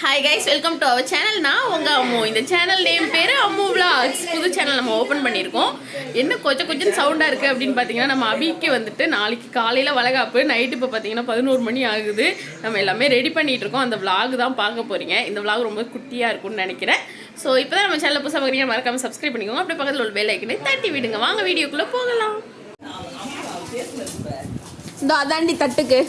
Hi guys, welcome to our channel. நான் உங்கள் அம்மு. இந்த சேனல் நேம் பேர் அம்மு விளாக்ஸ். புது சேனல் நம்ம ஓப்பன் பண்ணியிருக்கோம். என்ன கொஞ்சம் சவுண்டாக இருக்குது அப்படின்னு பார்த்தீங்கன்னா, நம்ம அபிக்கு வந்துட்டு நாளைக்கு காலையில் வளகாப்பு. நைட்டு இப்போ பார்த்தீங்கன்னா 11 மணி ஆகுது. நம்ம எல்லாமே ரெடி பண்ணிகிட்டு இருக்கோம். அந்த விளாக் தான் பார்க்க போகிறீங்க. இந்த விளாக் ரொம்ப குட்டியாக இருக்கும்னு நினைக்கிறேன். ஸோ இப்போ தான் நம்ம சேனலில் புதுசாக பார்க்குறீங்க, மறக்காமல் சப்ஸ்கிரைப் பண்ணிக்கோங்க. அப்படியே பக்கத்தில் உள்ள பெல் ஐக்கனை தட்டி விடுங்க. வாங்க வீடியோக்குள்ளே போகலாம். இந்த அதாண்டி தட்டுக்கு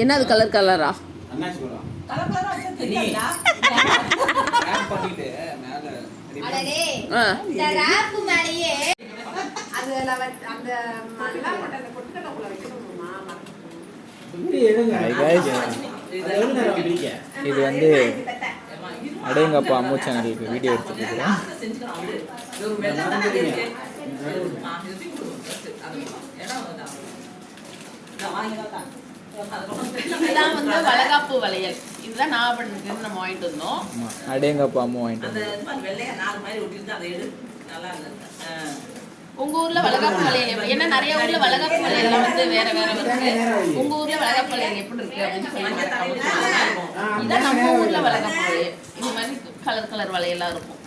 என்ன அது கலர் கலரா? இது வந்து அடேங்கப்பா அம்மு சேனலுக்கு வீடியோ எடுத்துருக்கிறேன். இதுதான் வந்து வளகாப்பு வளையல். இதுதான் நான் பண்ணிட்டு நம்ம வாங்கிட்டு வந்தோம். அடேங்கப்பா அம்மு வாங்கிட்டு வந்தோம். உங்க ஊர்ல வளகாப்பு வளையல் ஏன்னா நிறைய ஊர்ல வளகாப்பு வளையல் வந்து வேற வேற இருக்கு. உங்க ஊர்ல வளகாப்பு வளையல் எப்படி இருக்கு அப்படின்னு சொல்லி இதான் நம்ம ஊர்ல வளகாப்பு வளையல். இந்த மாதிரி கலர் கலர் வளையல்லாம் இருக்கும்.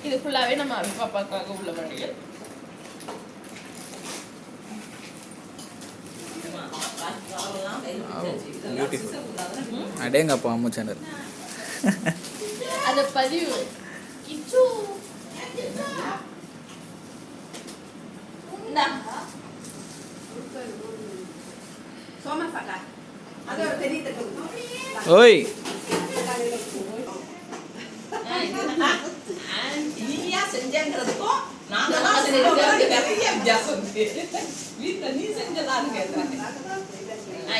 இது ஃபுல்லாவே நம்ம பாப்பாக்காக உள்ள வளையல். அடேங்கப்பா அம்மு சேனல். அது பதிவு கிச்சு ஓய்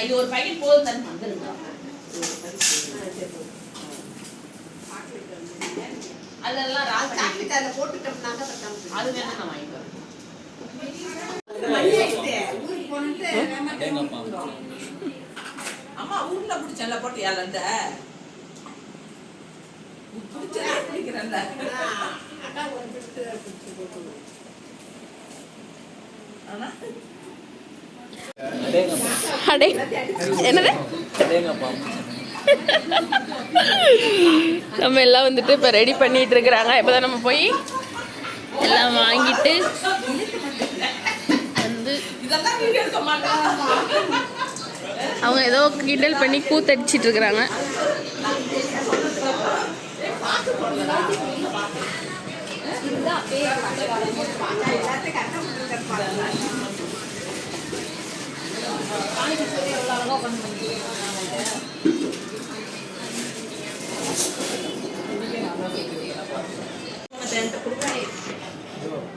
இது ஒரு பாக்கெட் போதும் தான் வந்துருங்க. அதெல்லாம் போட்டுட்டோம்னாங்க அது வேணா நான் வாங்கிக்கிறேன். அம்மா ஊர்ல பிடிச்சல போட்டு ஏலண்ட பிடிக்கிறல்ல என்னது நம்ம எல்லாம் வந்துட்டு இப்போ ரெடி பண்ணிட்டு இருக்கிறாங்க. இப்போதான் நம்ம போய் எல்லாம் வாங்கிட்டு வந்து அவங்க ஏதோ கிண்டல் பண்ணி கூத்தடிச்சிட்டு இருக்கிறாங்க.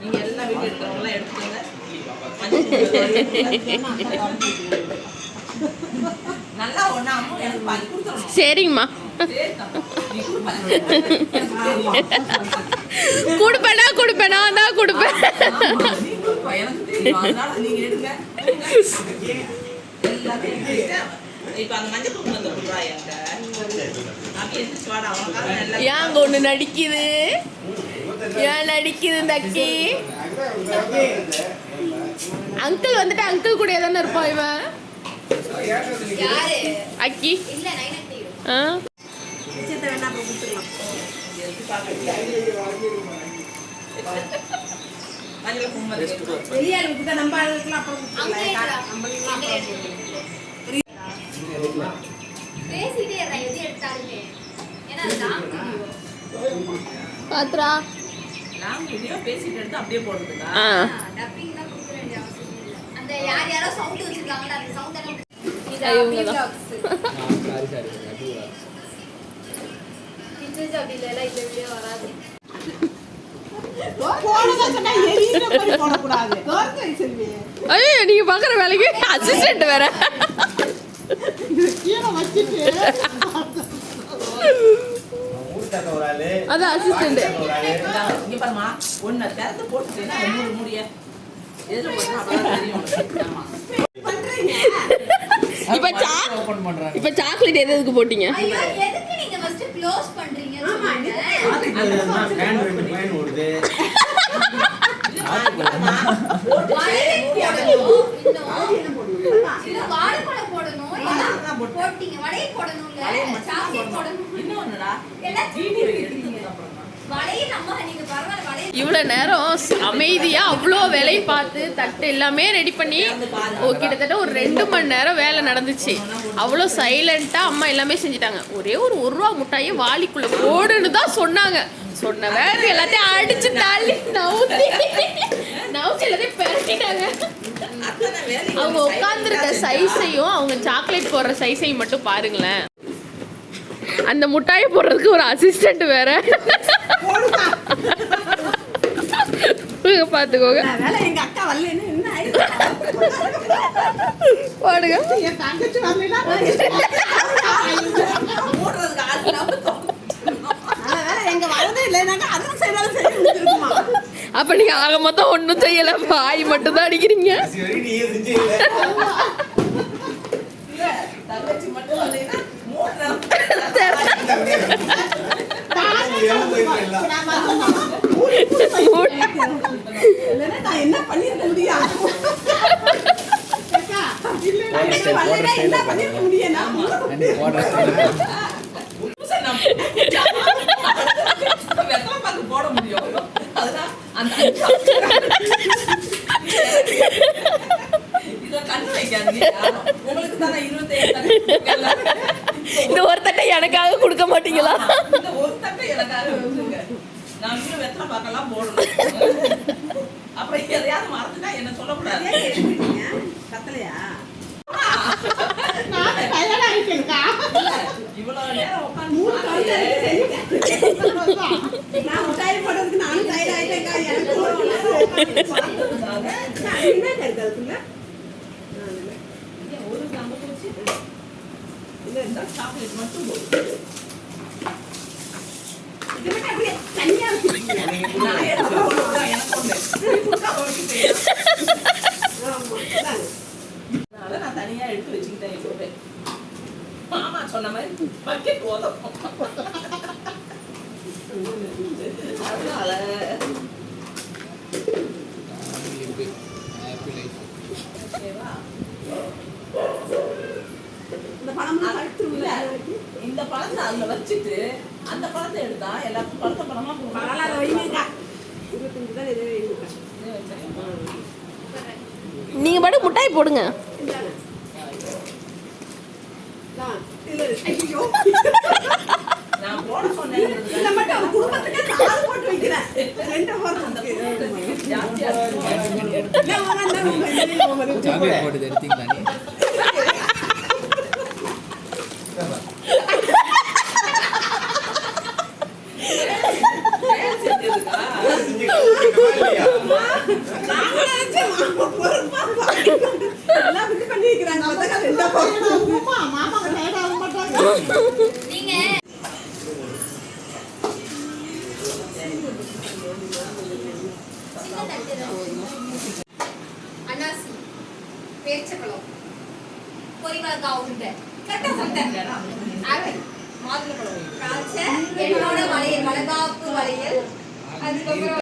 நீங்க எல்லா வீடியோ எடுக்கிறவங்க எடுத்துக்கோங்க. நல்லா ஒண்ணா எனக்கு பாதி கொடுத்துறணும். சரிங்கம்மா, கொடுப்பேனா தான் கொடுப்பேன். எனக்கு தெரியும், அதனால நீங்க எடுங்க. இப்ப அந்த மஞ்சள் குங்குமம் அந்த குடுறாங்க ஏங்க ஒண்ணு நடிக்குது, ஏன் நடிக்குது இந்த அக்கி? அங்கிள் வந்துட்டு அங்கிள் கூட தானே இருப்பான் இவன் அக்கி. பாத்ரா பேசிட்டு எடுத்து அப்படியே போடுறதுக்கா? அந்த யாரோ சவுண்ட் வச்சிருக்காங்கல அந்த சவுண்ட் எல்லாம் கிச்சன் அப்படில எல்லாம் இந்த வீடியோ வராது. ஐயோ, நீங்க பாக்குற வேலைக்கு அசிஸ்டன்ட் வேற. அதான் அசிஸ்டன்ட். இங்க பாருமா, ஒண்ணு திறந்து போட்டுட்டேன்னா முடிய எதுல போட்டா தெரியும். இப்ப ஓபன் பண்றாங்க. இப்ப சாக்லேட் எதுக்கு போட்டீங்க? ஐயோ எதுக்கு நீங்க ஃபர்ஸ்ட் க்ளோஸ் பண்றீங்க சொல்லுங்க. ஃபேன் ரெண்டு ஃபேன் ஓடுது. வளையல் போடணும். இன்னும் வாழைப்பழம் போடணும். எல்லாம் போட்டீங்க. வளையல் போடணும்ல. சாக்லேட் போடணும். இன்னொன்னுடா, எல்லாம் வீடியோ எடுத்ததுக்கு அப்புறம் தான். வளையல் அம்மா நீங்க பரவாயில்ல வளையல் இவ்வளவு நேரம் அமைதியா அவ்வளோ வேலையை பார்த்து தட்டு எல்லாமே ரெடி பண்ணி கிட்டத்தட்ட ஒரு 2 மணி நேரம் வேலை நடந்துச்சு. அவ்வளோ சைலண்டா அம்மா எல்லாமே செஞ்சுட்டாங்க. ஒரே ஒரு ரூபா முட்டாயை வாளிக்குள்ள போடுன்னு தான் சொன்னாங்க. சொன்ன வேலை எல்லாத்தையும் அடிச்சு தள்ளி நவுத்தி எல்லாத்தையும் பெரட்டிட்டாங்க. அத்தனை வேலையும் அவங்க உட்காந்துருக்க சைஸையும் அவங்க சாக்லேட் போடுற சைஸையும் மட்டும் பாருங்களேன். அந்த முட்டாயை போடுறதுக்கு ஒரு அசிஸ்டன்ட் வேற பாத்துக்கோங்க. வேலை எங்க அக்கா வரலன்னு என்ன ஆயிடுச்சு? பாடுங்க. என் தங்கச்சி வரலன்னா போடுறதுக்கு ஆள் இல்லாம வேலை எங்க வரதே இல்லைனாக்கா அதுவும் செய்தாலும் சரி இருக்குமா? அப்ப நீங்க ஆக மொத்தம் ஒண்ணும் செய்யல, வாய் மட்டும் தான் அடிக்கிறீங்க. தங்கச்சி மட்டும் வரலைன்னா 3 நாள் இல்லைன்னா நான் என்ன பண்ணிருக்க முடியும்? அக்கா, இல்லைன்னா எனக்கு வரலைன்னா என்ன பண்ணிருக்க முடியும்? நான் போடுற ஸ்டைல் புதுசா நம்ம வெத்தலை பாக்கு போட முடியும். அதுதான் அந்த இதை கண்ணு வைக்காதீங்க யாரும். உங்களுக்கு தானே 25 தட்டு இந்த ஒரு தட்டை எனக்காக கொடுக்க மாட்டீங்களா? இந்த ஒரு தட்டை எனக்காக வச்சுங்க. நான் இன்னும் வெத்தலை பாக்கெல்லாம் போடணும். அப்புறம் எதையாவது மறந்துட்டா என்ன சொல்லக்கூடாது. கத்தலையா? நான் கல்யாணம் ஆயிட்டேன்க்கா. இவ்வளவு நேரம் உட்காந்து நான் முட்டாய் போடுறதுக்கு நானும் தயாராயிட்டேன்க்கா. எனக்கு ஒரு நான் என்ன கருத்துக்குள்ள ஒரு நம்ம வச்சு இந்த சாக்லேட் மட்டும் போதும். இது மட்டும் அப்படியே தனியா வச்சிருக்கீங்க. நான் எடுத்து போடுறேன், எனக்கு ஒண்ணு. அவருக்கு தெரியும். ஆமா, அதான். அதனால நான் தனியா எடுத்து வச்சுக்கிட்டேன் எப்பவுமே. மாமா சொன்ன மாதிரி பக்கெட் உதவும். அதனால ஓகேவா? இந்த பணம்லாம் இல்ல, கட்டுருல. இந்த பழத்தை அதுல வச்சுட்டு அந்த பழத்தை எடுத்தா எல்லாருக்கும் பழுத்த பழமா பரவாயில்ல, அதை வைங்கக்கா. 25 தான் இது வைங்கக்கா. நீங்க பாட்டு முட்டாய் போடுங்க. இந்தாங்க. தான். இல்ல, ஐயோ. நான் போட சொன்னேன். இதை மட்டும் ஒரு குடும்பத்துக்கே 4 போட்டு வைக்கிறேன். 2 போடுறதுக்கு. ஜாஸ்தியா இருக்கு. நான் வாங்க, உங்க சாக்லேட் போட்டு எடுத்தீங்களா நீ? வேலை செஞ்சதுக்கா? நான் நினைச்சேன் பொறுப்பா எல்லாம் இப்படி பண்ணி வைக்கிறாங்க. அவதான் 2 போடுறோம். மாமா டயர்ட் ஆக மாட்டாங்க. நீங்க சின்ன தட்டு அன்னாசி பேரிச்சப்பழம் பொரிவளக்காய் உருண்டை கரெக்டா சொல்லிட்டேன். ஆப்பிள் மாதுளம்பழம் திராட்சை என்னோட வளையல் வளகாப்பு வளையல் அதுக்கப்புறம்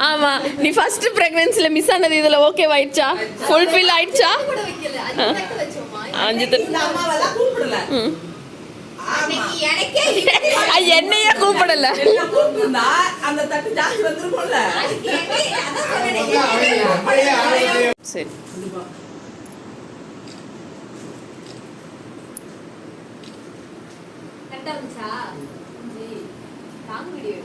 ஆமா, நீ ஃபர்ஸ்ட் பிரெக்னன்சில மிஸ் ஆனது இதுல ஓகே ஆயிடுச்சா? ஃபுல்ஃபில் ஆயிடுச்சா? கூட வைக்கல அது தட்டு வச்சோமா 5 தட்டு. இந்த அம்மாவெல்லாம் கூப்பிடல. இன்னைக்கு எனக்கே என்னையே கூப்பிடல. எல்லாம் கூப்பிட்டிருந்தா அந்த தட்டு ஜாஸ்தி வந்துருக்கும்ல. அதுக்கு என்ன அதான் சொன்னேன். சரி, கரெக்டா இருந்துச்சா? தாங்க வீடியோ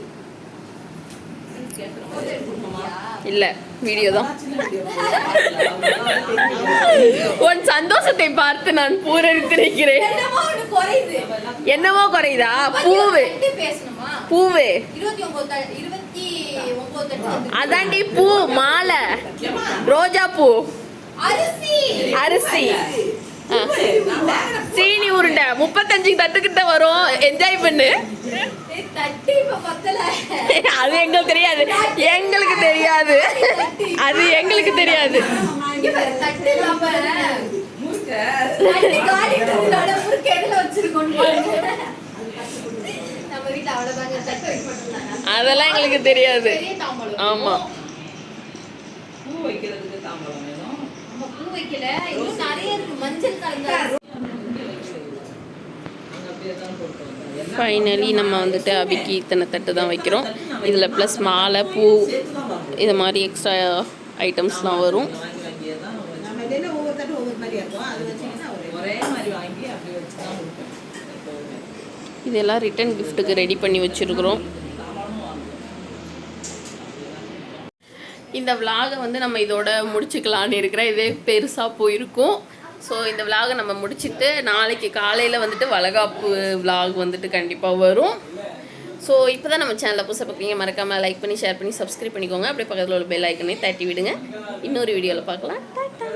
இல்ல வீடியோ தான். சின்ன வீடியோ உன் சந்தோஷத்தை பார்த்து நான் பூரணித்திருக்கிறேன். என்னமோ ஒண்ணு குறையுது. என்னமோ குறையுதா? பூவு தட்டு பேசணுமா? பூவு 29 தட்டு. அதாண்டி பூ மாலை, ரோஜா பூ, அரிசி அரிசி, சீனி உருண்டை 35 தட்டுக்கிட்ட வரும். என்ஜாய் பண்ணு. தட்டு இப்ப பத்தல. அது எங்களுக்கு தெரியாது, எங்களுக்கு தெரியாது, அது எங்களுக்கு தெரியாது. இங்க பாரு, தட்டு இல்லாம முறுக்க தட்டு காலி தட்டோட முறுக்கு எதுல வச்சிருக்கோம்னு பாருங்க. நம்ம வீட்ல அவ்வளவுதாங்க, தட்டு வைக்க மாட்டாங்க. அதெல்லாம் எங்களுக்கு தெரியாது. பெரிய தாம்பலம். ஆமா. பூ வைக்கிறதுக்கு தாம்பலம் வேணும். நம்ம பூ வைக்கல, இன்னும் நிறைய இருக்கு. மஞ்சள் கலந்த அங்க அப்படியே தான் போட்டு வந்தோம். எல்லாம் ஃபைனலி நம்ம வந்துட்டு அபிக்கு இத்தனை தட்டு தான் வைக்கிறோம். இதில் ப்ளஸ் மாலை, பூ, இது மாதிரி எக்ஸ்ட்ரா ஐட்டம்ஸ்லாம் வரும். வாங்கி வாங்கியே தான் வச்சு- நம்ம இதுல ஒவ்வொரு தட்டு ஒவ்வொரு மாதிரி இருக்கும். அது வச்சீங்கன்னா ஒரே மாதிரி வாங்கி அப்படியே வச்சு தான் கொடுப்போம் எப்போதுமே. இதெல்லாம் ரிட்டன் கிஃப்ட்டுக்கு ரெடி பண்ணி வச்சுருக்குறோம். தாம்பலமும் வாங்குவோம். இந்த விலாகை வந்து நம்ம இதோட முடிச்சுக்கலான்னு இருக்கிறேன். இதே பெருசாக போயிருக்கும். ஸோ இந்த விலாகை நம்ம முடிச்சுட்டு நாளைக்கு காலையில் வந்துட்டு வளகாப்பு விலாக் வந்துட்டு கண்டிப்பாக வரும். ஸோ இப்போ தான் நம்ம சேனலில் புதுசாக பார்ப்பீங்க, மறக்காமல் லைக் பண்ணி ஷேர் பண்ணி சப்ஸ்கிரைப் பண்ணிக்கோங்க. அப்படியே பக்கத்தில் உள்ள பெல் ஐக்கனே தட்டி விடுங்க. இன்னொரு வீடியோவில் பார்க்கலாம். டாடா.